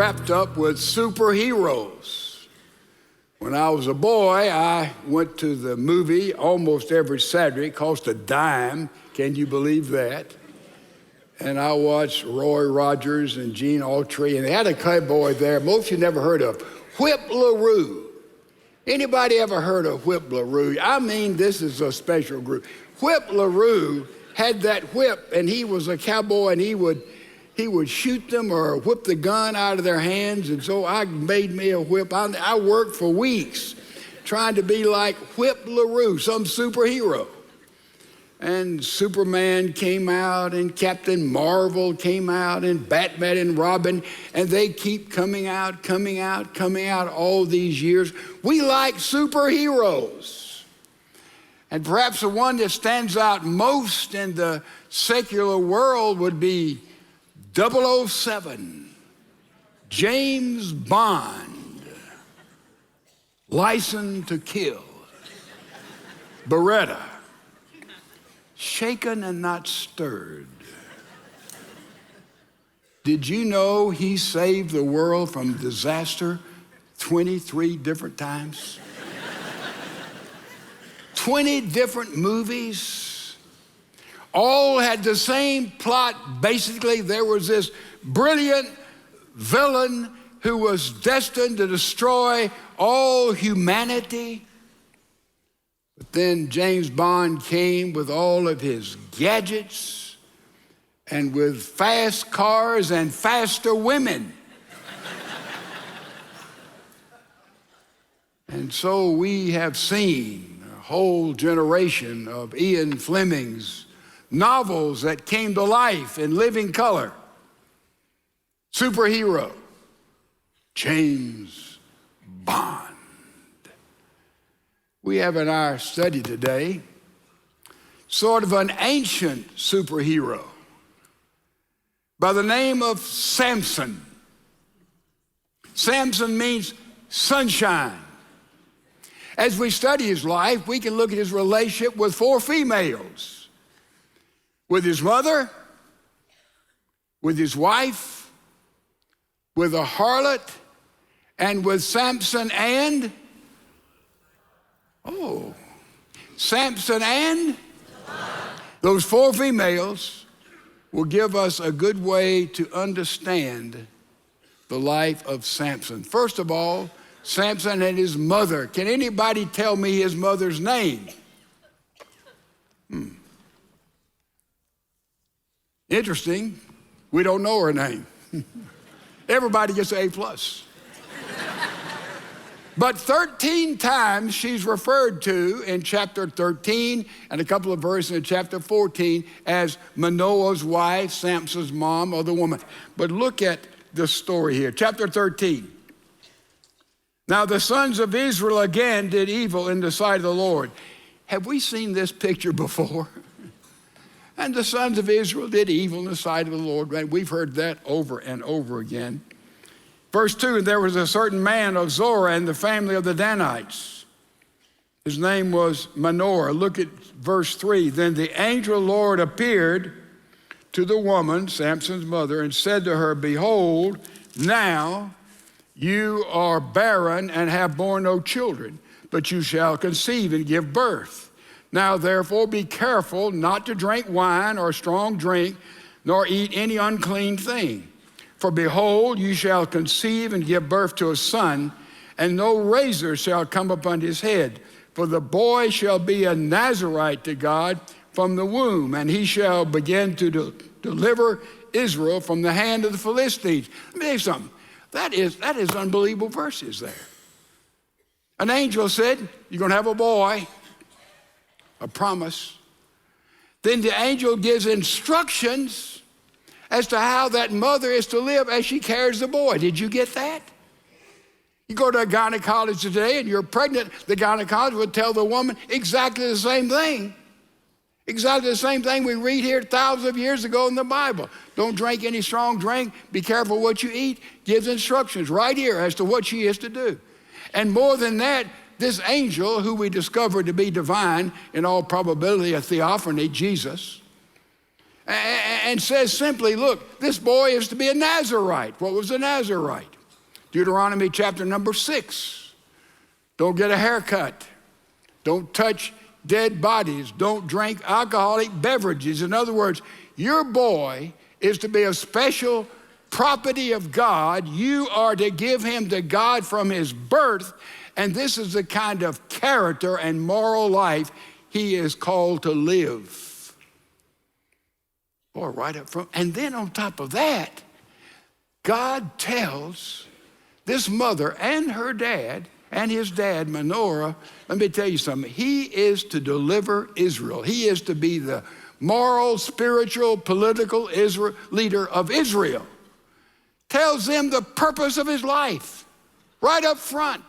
wrapped up with superheroes. When I was a boy, I went to the movie almost every Saturday. It cost a dime. Can you believe that? And I watched Roy Rogers and Gene Autry, and they had a cowboy there most of you never heard of, Whip LaRue. Anybody ever heard of Whip LaRue? I mean, this is a special group. Whip LaRue had that whip, and he was a cowboy, and he would shoot them or whip the gun out of their hands, and so I made me a whip. I worked for weeks trying to be like Whip LaRue, some superhero. And Superman came out, and Captain Marvel came out, and Batman and Robin, and they keep coming out all these years. We like superheroes. And perhaps the one that stands out most in the secular world would be 007, James Bond, License to Kill, Beretta, shaken and not stirred. Did you know he saved the world from disaster 23 different times? 20 different movies, all had the same plot. Basically, there was this brilliant villain who was destined to destroy all humanity. But then James Bond came with all of his gadgets and with fast cars and faster women. And so we have seen a whole generation of Ian Fleming's novels that came to life in living color. Superhero, James Bond. We have in our study today sort of an ancient superhero by the name of Samson. Samson means sunshine. As we study his life, we can look at his relationship with 4 females. With his mother, with his wife, with a harlot, and with Samson and Samson and those 4 females will give us a good way to understand the life of Samson. First of all, Samson and his mother. Can anybody tell me his mother's name? Interesting. We don't know her name. Everybody gets an A+. But 13 times she's referred to in chapter 13 and a couple of verses in chapter 14 as Manoah's wife, Samson's mom, or the woman. But look at the story here. Chapter 13. Now the sons of Israel again did evil in the sight of the Lord. Have we seen this picture before? And the sons of Israel did evil in the sight of the Lord. Right? We've heard that over and over again. Verse 2, there was a certain man of Zorah and the family of the Danites. His name was Manoah. Look at verse 3. Then the angel of the Lord appeared to the woman, Samson's mother, and said to her, behold, now you are barren and have borne no children, but you shall conceive and give birth. Now therefore be careful not to drink wine or strong drink, nor eat any unclean thing. For behold, you shall conceive and give birth to a son, and no razor shall come upon his head. For the boy shall be a Nazarite to God from the womb, and he shall begin to deliver Israel from the hand of the Philistines. Let me tell you something. That is unbelievable verses there. An angel said, you're going to have a boy, a promise. Then the angel gives instructions as to how that mother is to live as she carries the boy. Did you get that? You go to a gynecologist today and you're pregnant, the gynecologist would tell the woman exactly the same thing. Exactly the same thing we read here thousands of years ago in the Bible. Don't drink any strong drink. Be careful what you eat. Gives instructions right here as to what she is to do. And more than that, this angel, who we discovered to be divine, in all probability a theophany, Jesus, and says simply, look, this boy is to be a Nazarite. What was a Nazarite? Deuteronomy chapter number 6. Don't get a haircut. Don't touch dead bodies. Don't drink alcoholic beverages. In other words, your boy is to be a special property of God. You are to give him to God from his birth, and this is the kind of character and moral life he is called to live. Boy, right up front. And then on top of that, God tells this mother and her dad and his dad, Manoah, let me tell you something. He is to deliver Israel. He is to be the moral, spiritual, political leader of Israel. Tells them the purpose of his life right up front.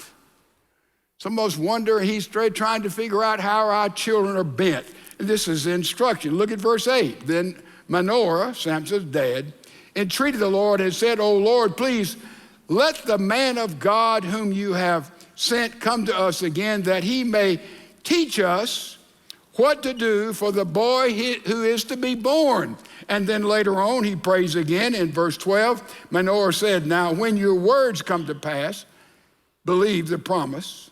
Some of us wonder, he's trying to figure out how our children are bent. And this is instruction. Look at verse 8. Then Manoah, Samson's dad, entreated the Lord and said, "O Lord, please let the man of God whom you have sent come to us again, that he may teach us what to do for the boy who is to be born." And then later on, he prays again in verse 12. Manoah said, "Now when your words come to pass, believe the promise.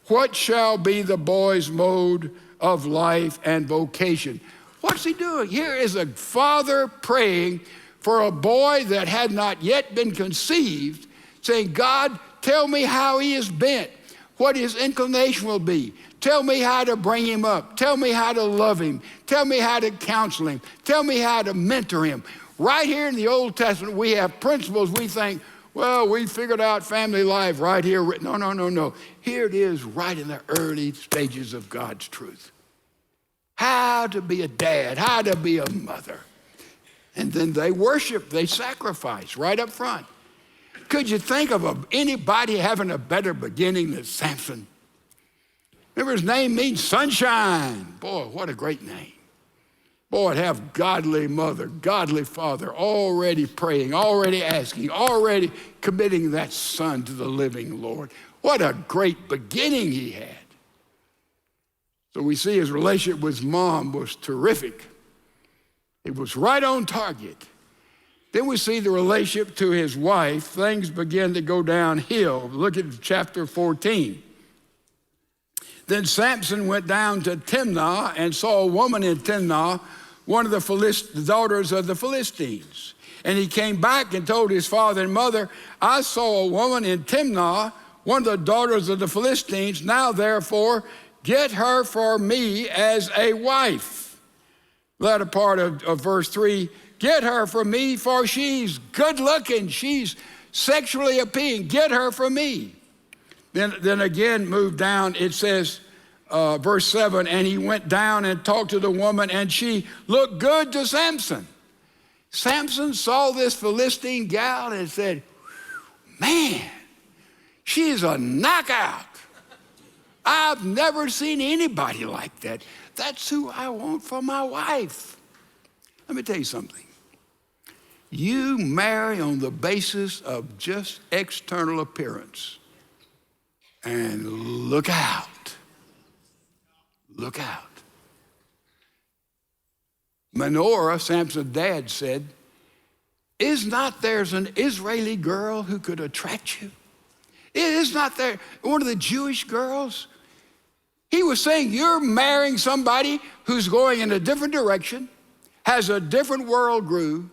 What shall be the boy's mode of life and vocation?" What's he doing? Here is a father praying for a boy that had not yet been conceived, saying, "God, tell me how he is bent, what his inclination will be. Tell me how to bring him up. Tell me how to love him. Tell me how to counsel him. Tell me how to mentor him." Right here in the Old Testament, we have principles we think, well, we figured out family life right here. No. Here it is right in the early stages of God's truth. How to be a dad, how to be a mother. And then they worship, they sacrifice right up front. Could you think of anybody having a better beginning than Samson? Remember, his name means sunshine. Boy, what a great name. Boy, to have godly mother, godly father, already praying, already asking, already committing that son to the living Lord. What a great beginning he had. So we see his relationship with his mom was terrific. It was right on target. Then we see the relationship to his wife. Things begin to go downhill. Look at chapter 14. Then Samson went down to Timnah and saw a woman in Timnah, one of the daughters of the Philistines. And he came back and told his father and mother, "I saw a woman in Timnah, one of the daughters of the Philistines. Now therefore, get her for me as a wife." Latter part of verse 3, "Get her for me, for she's good looking, she's sexually appealing. Get her for me." Then again, move down, it says, verse 7, "And he went down and talked to the woman, and she looked good to Samson." Samson saw this Philistine gal and said, "Man, she's a knockout. I've never seen anybody like that. That's who I want for my wife." Let me tell you something. You marry on the basis of just external appearance. And look out. Look out. Manoah, Samson's dad, said, "Is not there an Israeli girl who could attract you? Is not there one of the Jewish girls?" He was saying, you're marrying somebody who's going in a different direction, has a different worldview,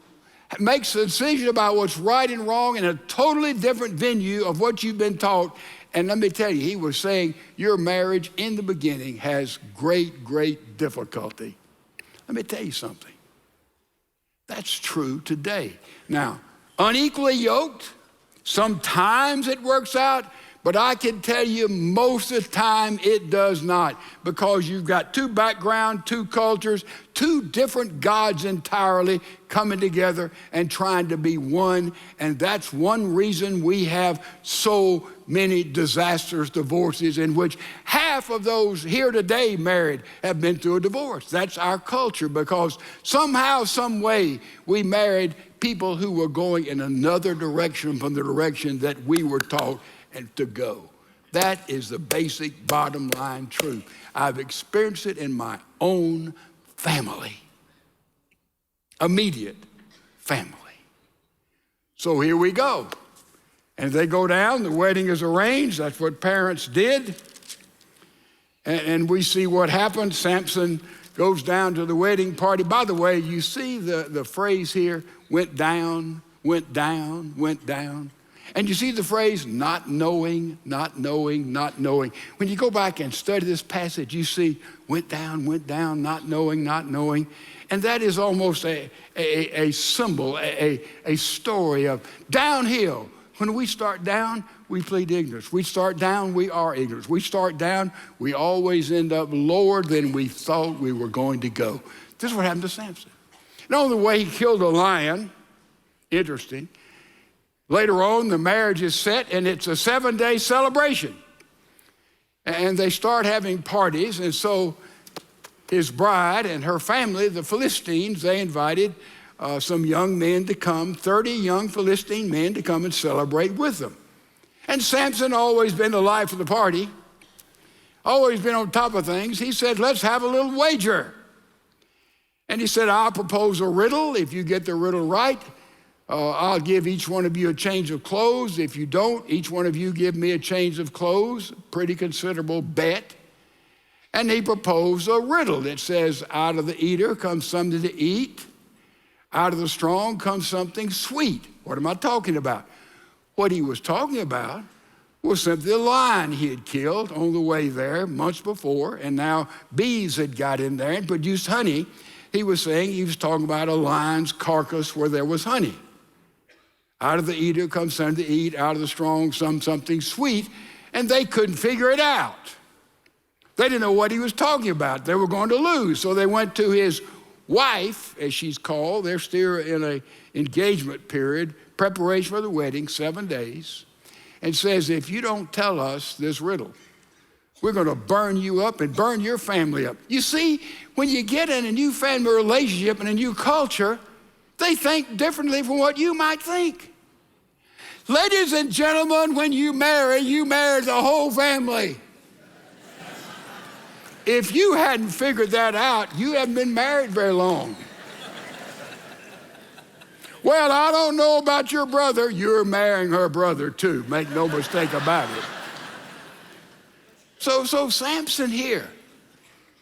makes a decision about what's right and wrong in a totally different venue of what you've been taught. And let me tell you, he was saying your marriage in the beginning has great, great difficulty. Let me tell you something. That's true today. Now, unequally yoked, sometimes it works out, but I can tell you most of the time it does not, because you've got two backgrounds, two cultures, two different gods entirely coming together and trying to be one. And that's one reason we have so many disastrous divorces, in which half of those here today married have been through a divorce. That's our culture, because somehow, some way, we married people who were going in another direction from the direction that we were taught and to go. That is the basic bottom line truth. I've experienced it in my own family, immediate family. So here we go. And they go down, the wedding is arranged. That's what parents did. And we see what happened. Samson goes down to the wedding party. By the way, you see the phrase here, went down, went down, went down. And you see the phrase, not knowing, not knowing, not knowing. When you go back and study this passage, you see went down, not knowing, not knowing. And that is almost a symbol, a story of downhill. When we start down, we plead ignorance. We start down, we are ignorant. We start down, we always end up lower than we thought we were going to go. This is what happened to Samson. Not only the way he killed a lion, interesting. Later on, the marriage is set, and it's a 7-day celebration. And they start having parties, and so his bride and her family, the Philistines, they invited some young men to come, 30 young Philistine men to come and celebrate with them. And Samson, always been the life of the party, always been on top of things. He said, let's have a little wager. And he said, I'll propose a riddle. If you get the riddle right, I'll give each one of you a change of clothes. If you don't, each one of you give me a change of clothes. Pretty considerable bet. And he proposed a riddle that says, out of the eater comes something to eat. Out of the strong comes something sweet. What am I talking about? What he was talking about was simply a lion he had killed on the way there months before, and now bees had got in there and produced honey. He was saying he was talking about a lion's carcass where there was honey. Out of the eater comes something to eat, out of the strong something sweet, and they couldn't figure it out. They didn't know what he was talking about. They were going to lose, so they went to his wife, as she's called. They're still in an engagement period, preparation for the wedding, 7 days, and says, if you don't tell us this riddle, we're going to burn you up and burn your family up. You see, when you get in a new family relationship and a new culture, they think differently from what you might think. Ladies and gentlemen, when you marry the whole family. If you hadn't figured that out, you haven't been married very long. Well, I don't know about your brother. You're marrying her brother too. Make no mistake about it. So Samson here,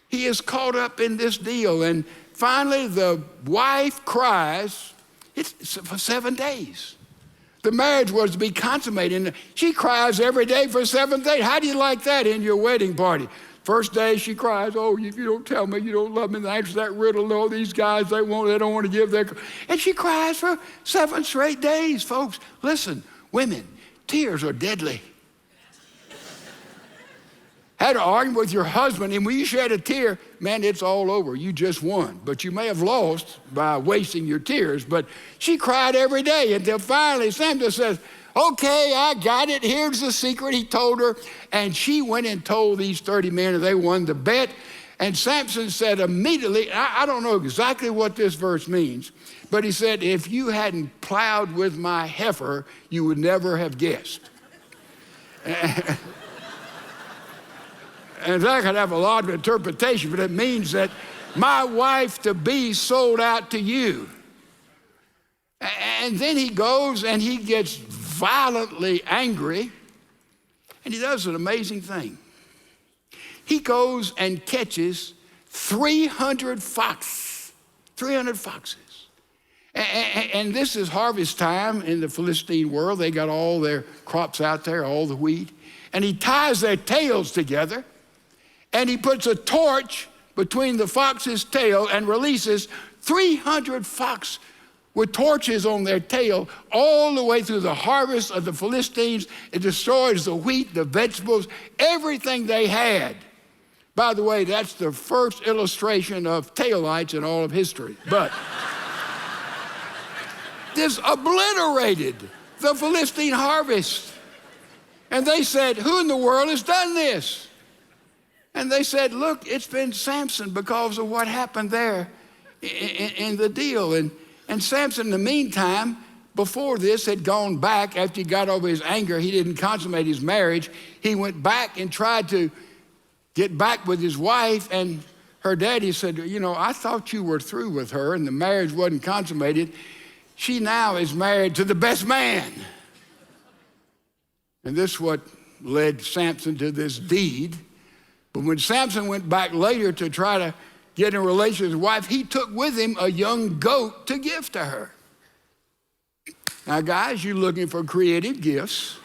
he is caught up in this deal, and finally the wife cries. It's for 7 days. The marriage was to be consummated, and she cries every day for 7 days. How do you like that in your wedding party? First day she cries, oh, if you don't tell me you don't love me, the answer to that riddle, no, these guys, they don't want to give their... And she cries for 7 straight days, folks. Listen, women, tears are deadly. Had an argument with your husband, and when you shed a tear, man, it's all over. You just won. But you may have lost by wasting your tears. But she cried every day until finally Samson says, okay, I got it. Here's the secret. He told her, and she went and told these 30 men, and they won the bet. And Samson said immediately, I don't know exactly what this verse means, but he said, if you hadn't plowed with my heifer, you would never have guessed. And that could have a lot of interpretation, but it means that my wife to be sold out to you. And then he goes and he gets violently angry, and he does an amazing thing. He goes and catches 300 foxes. 300 foxes. And this is harvest time in the Philistine world. They got all their crops out there, all the wheat. And he ties their tails together, and he puts a torch between the fox's tail and releases 300 foxes with torches on their tail all the way through the harvest of the Philistines. It destroys the wheat, the vegetables, everything they had. By the way, that's the first illustration of taillights in all of history. But this obliterated the Philistine harvest. And they said, who in the world has done this? And they said, look, it's been Samson because of what happened there in the deal. And Samson, in the meantime, before this, had gone back. After he got over his anger, he didn't consummate his marriage. He went back and tried to get back with his wife. And her daddy said, you know, I thought you were through with her and the marriage wasn't consummated. She now is married to the best man. And this is what led Samson to this deed. But when Samson went back later to try to get in a relation with his wife, he took with him a young goat to give to her. Now, guys, you're looking for creative gifts.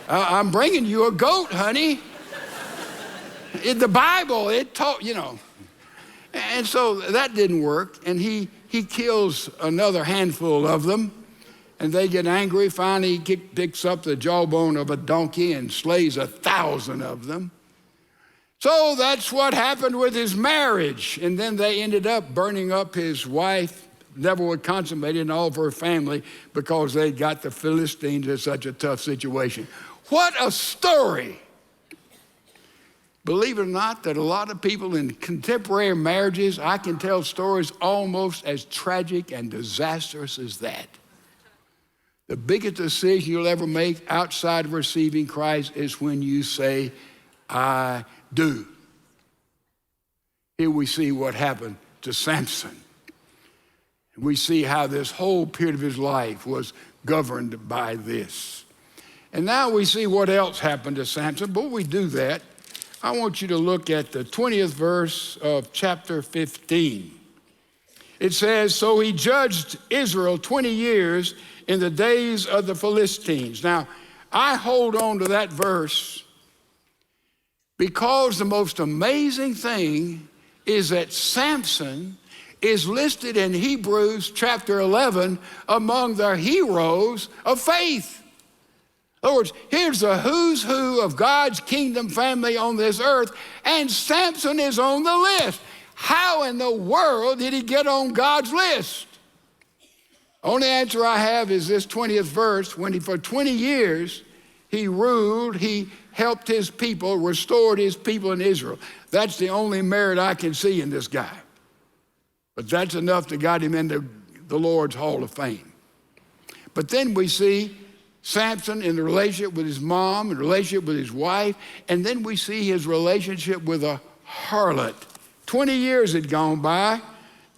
I'm bringing you a goat, honey. In the Bible, it taught, And so that didn't work, and he kills another handful of them, and they get angry. Finally, he picks up the jawbone of a donkey and slays 1,000 of them. So that's what happened with his marriage, and then they ended up burning up his wife. Never would consummate it, and all of her family, because they got the Philistines in such a tough situation. What a story! Believe it or not, that a lot of people in contemporary marriages, I can tell stories almost as tragic and disastrous as that. The biggest decision you'll ever make outside of receiving Christ is when you say, I do. Here we see what happened to Samson. We see how this whole period of his life was governed by this. And now we see what else happened to Samson. Before we do that, I want you to look at the 20th verse of chapter 15. It says, so he judged Israel 20 years in the days of the Philistines. Now, I hold on to that verse because the most amazing thing is that Samson is listed in Hebrews chapter 11 among the heroes of faith. In other words, here's the who's who of God's kingdom family on this earth, and Samson is on the list. How in the world did he get on God's list? Only answer I have is this 20th verse. When for 20 years he ruled, he helped his people, restored his people in Israel. That's the only merit I can see in this guy. But that's enough to got him into the Lord's Hall of Fame. But then we see Samson in the relationship with his mom, in the relationship with his wife, and then we see his relationship with a harlot. 20 years had gone by.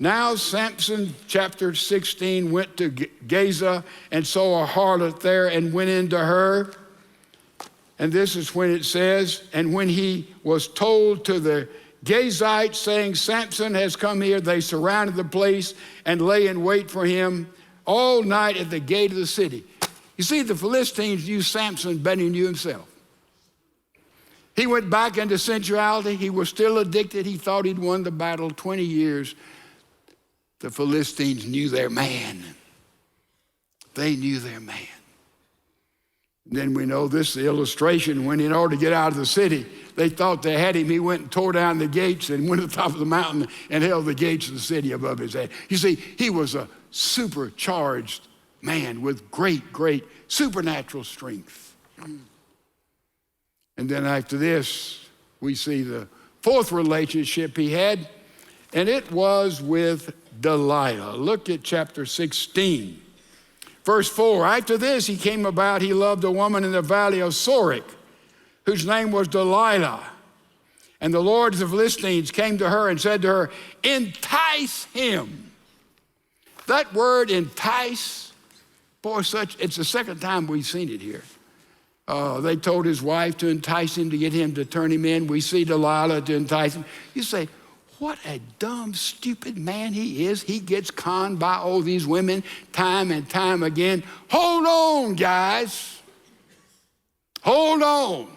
Now Samson, chapter 16, went to Gaza and saw a harlot there and went into her. And this is when it says, and when he was told to the Gazites, saying, Samson has come here, they surrounded the place and lay in wait for him all night at the gate of the city. You see, the Philistines knew Samson better than he knew himself. He went back into sensuality. He was still addicted. He thought he'd won the battle. 20 years, the Philistines knew their man. They knew their man. Then we know this the illustration when in order to get out of the city, they thought they had him. He went and tore down the gates and went to the top of the mountain and held the gates of the city above his head. You see, he was a supercharged man with great, great supernatural strength. And then after this, we see the fourth relationship he had, and it was with Delilah. Look at chapter 16. Verse 4, after this he came about, he loved a woman in the valley of Sorek, whose name was Delilah. And the lords of the Philistines came to her and said to her, entice him. That word entice, boy, it's the second time we've seen it here. They told his wife to entice him, to get him to turn him in. We see Delilah to entice him. You say, what a dumb, stupid man he is. He gets conned by all these women time and time again. Hold on, guys. Hold on.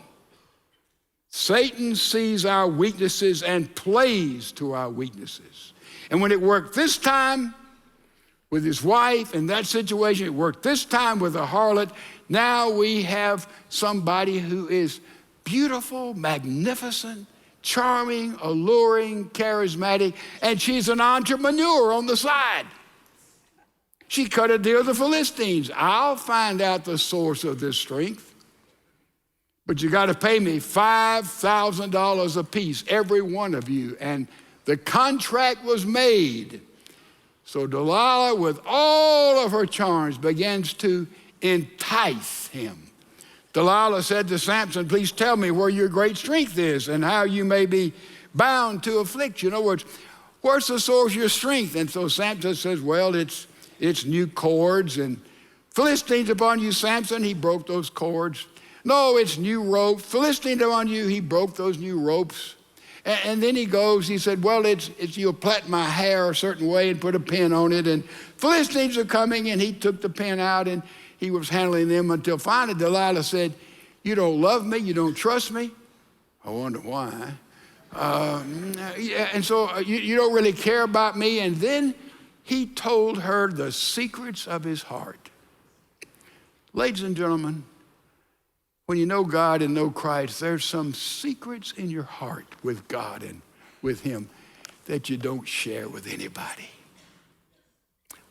Satan sees our weaknesses and plays to our weaknesses. And when it worked this time with his wife in that situation, it worked this time with a harlot. Now we have somebody who is beautiful, magnificent, charming, alluring, charismatic, and she's an entrepreneur on the side. She cut a deal with the Philistines. I'll find out the source of this strength, but you got to pay me $5,000 apiece, every one of you. And the contract was made. So Delilah, with all of her charms, begins to entice him. Delilah said to Samson, please tell me where your great strength is and how you may be bound to afflict you. In other words, where's the source of your strength? And so Samson says, well, it's new cords and Philistines upon you, Samson. He broke those cords. No, it's new rope. Philistines upon you. He broke those new ropes. And then he goes, he said, well, it's you'll plait my hair a certain way and put a pin on it. And Philistines are coming, and he took the pin out, and he was handling them until finally Delilah said, you don't love me, you don't trust me. I wonder why. And so you don't really care about me. And then he told her the secrets of his heart. Ladies and gentlemen, when you know God and know Christ, there's some secrets in your heart with God and with him that you don't share with anybody.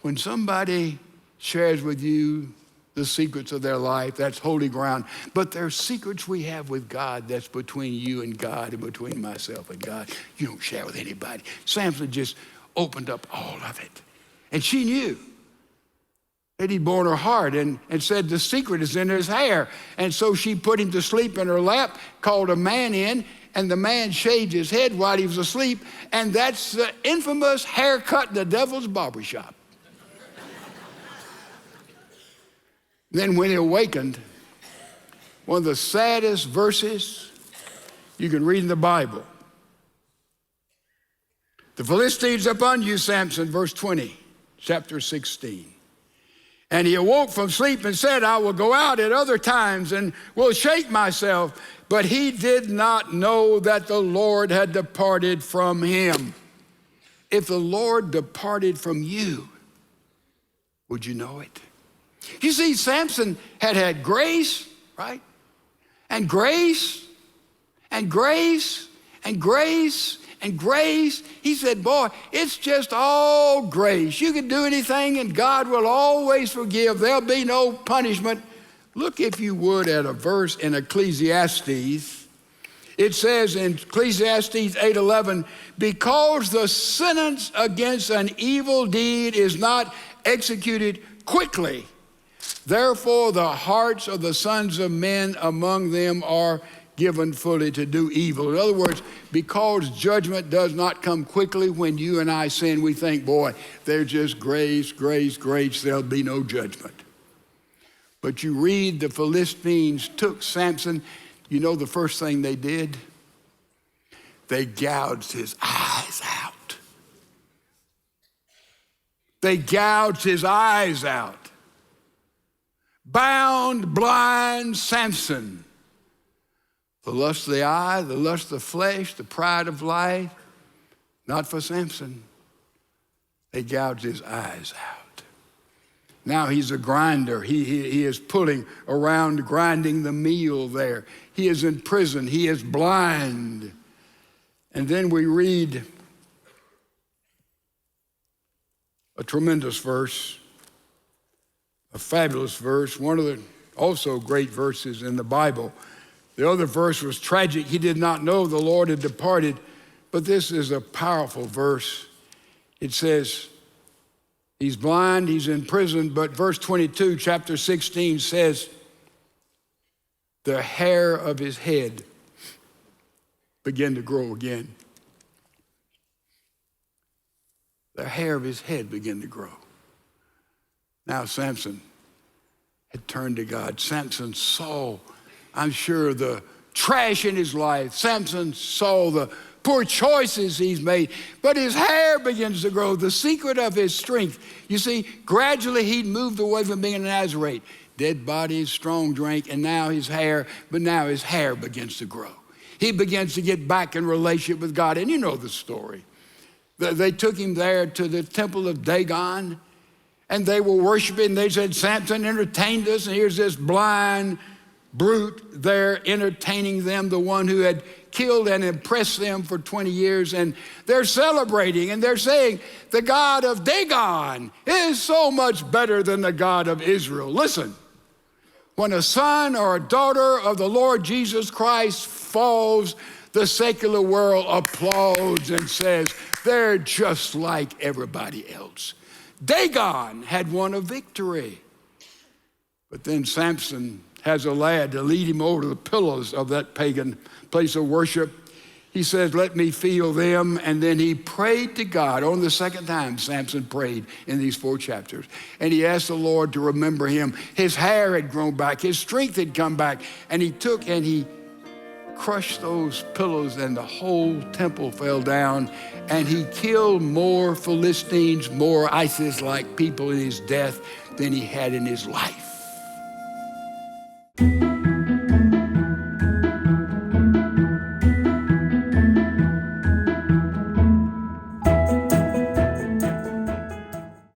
When somebody shares with you the secrets of their life, that's holy ground. But there's secrets we have with God that's between you and God and between myself and God. You don't share with anybody. Samson just opened up all of it. And she knew that he'd borne her heart and said the secret is in his hair. And so she put him to sleep in her lap, called a man in, and the man shaved his head while he was asleep. And that's the infamous haircut in the devil's barbershop. Then when he awakened, one of the saddest verses you can read in the Bible. The Philistines upon you, Samson, verse 20, chapter 16. And he awoke from sleep and said, I will go out at other times and will shake myself. But he did not know that the Lord had departed from him. If the Lord departed from you, would you know it? You see, Samson had grace, right? And grace, and grace, and grace, and grace. He said, boy, it's just all grace. You can do anything and God will always forgive. There'll be no punishment. Look, if you would, at a verse in Ecclesiastes. It says in Ecclesiastes 8:11, because the sentence against an evil deed is not executed quickly, therefore the hearts of the sons of men among them are given fully to do evil. In other words, because judgment does not come quickly when you and I sin, we think, boy, there's just grace, grace, grace, there'll be no judgment. But you read the Philistines took Samson, you know the first thing they did? They gouged his eyes out. They gouged his eyes out. Bound, blind Samson. The lust of the eye, the lust of the flesh, the pride of life, not for Samson. They gouged his eyes out. Now he's a grinder. He is pulling around, grinding the meal there. He is in prison. He is blind. And then we read a tremendous verse, a fabulous verse, one of the also great verses in the Bible. The other verse was tragic. He did not know the Lord had departed, but this is a powerful verse. It says, he's blind, he's in prison, but verse 22, chapter 16 says, the hair of his head began to grow again. The hair of his head began to grow. Now Samson had turned to God. Samson saw, I'm sure, the trash in his life. Samson saw the poor choices he's made, but his hair begins to grow, the secret of his strength. You see, gradually he'd moved away from being a Nazarite. Dead bodies, strong drink, and now his hair begins to grow. He begins to get back in relationship with God, and you know the story. They took him there to the temple of Dagon, and they were worshiping. They said, Samson entertained us, and here's this blind brute there entertaining them, the one who had killed and impressed them for 20 years. And they're celebrating, and they're saying, the God of Dagon is so much better than the God of Israel. Listen, when a son or a daughter of the Lord Jesus Christ falls, the secular world applauds and says, they're just like everybody else. Dagon had won a victory. But then Samson has a lad to lead him over to the pillars of that pagan place of worship. He says, let me feel them. And then he prayed to God. On the second time, Samson prayed in these 4 chapters. And he asked the Lord to remember him. His hair had grown back. His strength had come back. And he took and he crushed those pillows, and the whole temple fell down. And he killed more Philistines, more ISIS-like people in his death than he had in his life.